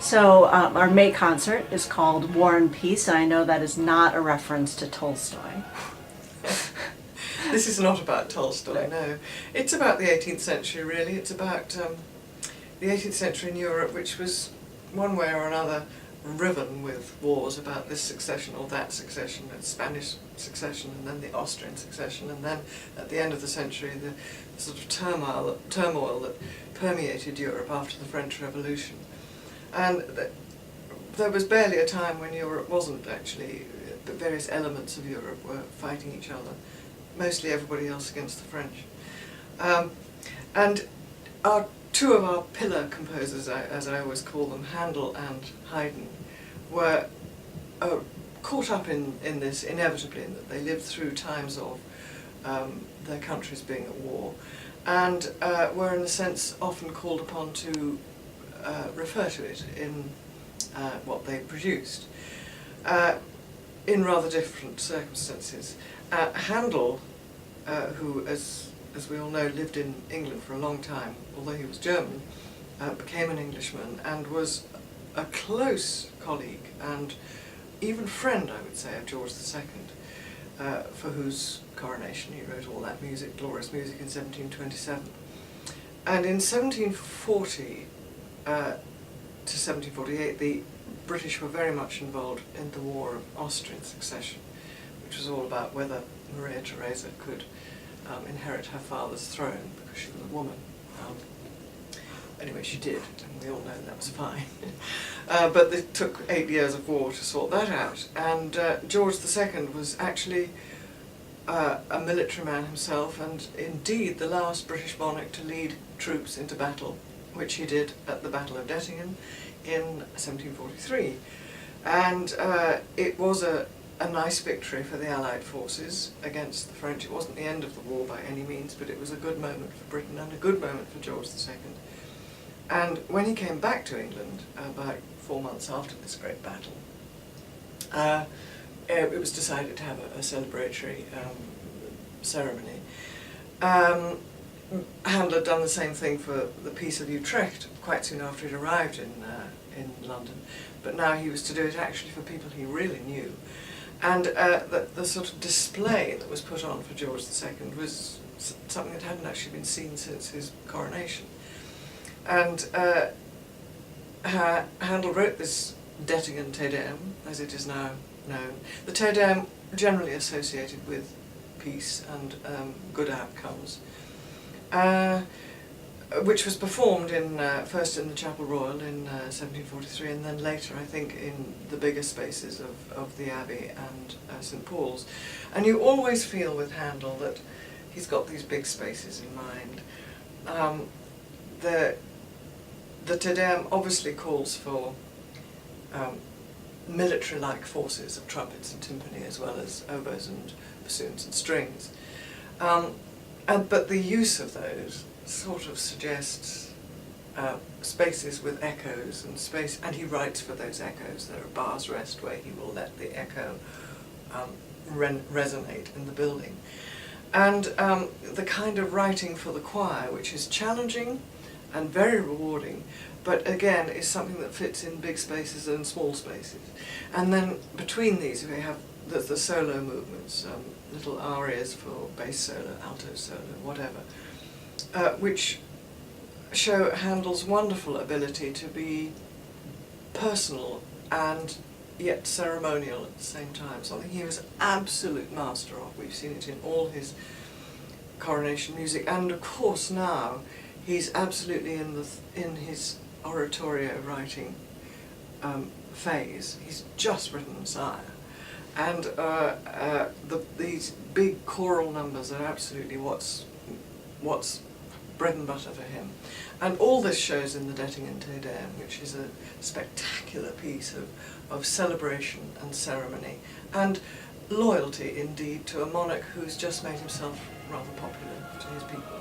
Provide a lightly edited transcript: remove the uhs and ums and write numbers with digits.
So our May concert is called War and Peace, and I know that is not a reference to Tolstoy. This is not about Tolstoy, no. It's about the 18th century, really. It's about the 18th century in Europe, which was, one way or another, riven with wars about this succession or that succession, the Spanish succession and then the Austrian succession, and then at the end of the century the sort of turmoil that permeated Europe after the French Revolution. And there was barely a time when Europe wasn't actually, the various elements of Europe were fighting each other, mostly everybody else against the French. And two of our pillar composers, as I always call them, Handel and Haydn, were caught up in this inevitably, in that they lived through times of their countries being at war, and were in a sense often called upon to refer to it in what they produced, in rather different circumstances. Handel, who, as we all know, lived in England for a long time, although he was German, became an Englishman and was a close colleague and even friend, I would say, of George II, for whose coronation he wrote all that music, glorious music, in 1727. And in 1740 to 1748, the British were very much involved in the War of Austrian Succession, which was all about whether Maria Theresa could inherit her father's throne because she was a woman. Anyway, she did, and we all know that was fine. But it took 8 years of war to sort that out, and George II was actually a military man himself, and indeed the last British monarch to lead troops into battle, which he did at the Battle of Dettingen in 1743. And it was a nice victory for the Allied forces against the French. It wasn't the end of the war by any means, but it was a good moment for Britain and a good moment for George II. And when he came back to England, about 4 months after this great battle, it was decided to have a celebratory ceremony. Handel had done the same thing for the Peace of Utrecht quite soon after he'd arrived in London, but now he was to do it actually for people he really knew. And the sort of display that was put on for George II was something that hadn't actually been seen since his coronation. And Handel wrote this Dettingen Te Deum, as it is now known. The Te Deum generally associated with peace and good outcomes, which was performed first in the Chapel Royal in 1743, and then later, I think, in the bigger spaces of the Abbey and St. Paul's. And you always feel with Handel that he's got these big spaces in mind. The Te Deum obviously calls for military-like forces of trumpets and timpani, as well as oboes and bassoons and strings. But the use of those sort of suggests spaces with echoes and space, and he writes for those echoes. There are bars rest where he will let the echo resonate in the building. And the kind of writing for the choir, which is challenging and very rewarding, but again is something that fits in big spaces and small spaces. And then between these we have the solo movements, little arias for bass solo, alto solo, whatever, which show Handel's wonderful ability to be personal and yet ceremonial at the same time, something he was absolute master of. We've seen it in all his coronation music, and of course now he's absolutely in his oratorio writing phase. He's just written Messiah, and these big choral numbers are absolutely what's bread and butter for him. And all this shows in the Dettingen Te Deum, which is a spectacular piece of celebration and ceremony, and loyalty indeed to a monarch who's just made himself rather popular to his people.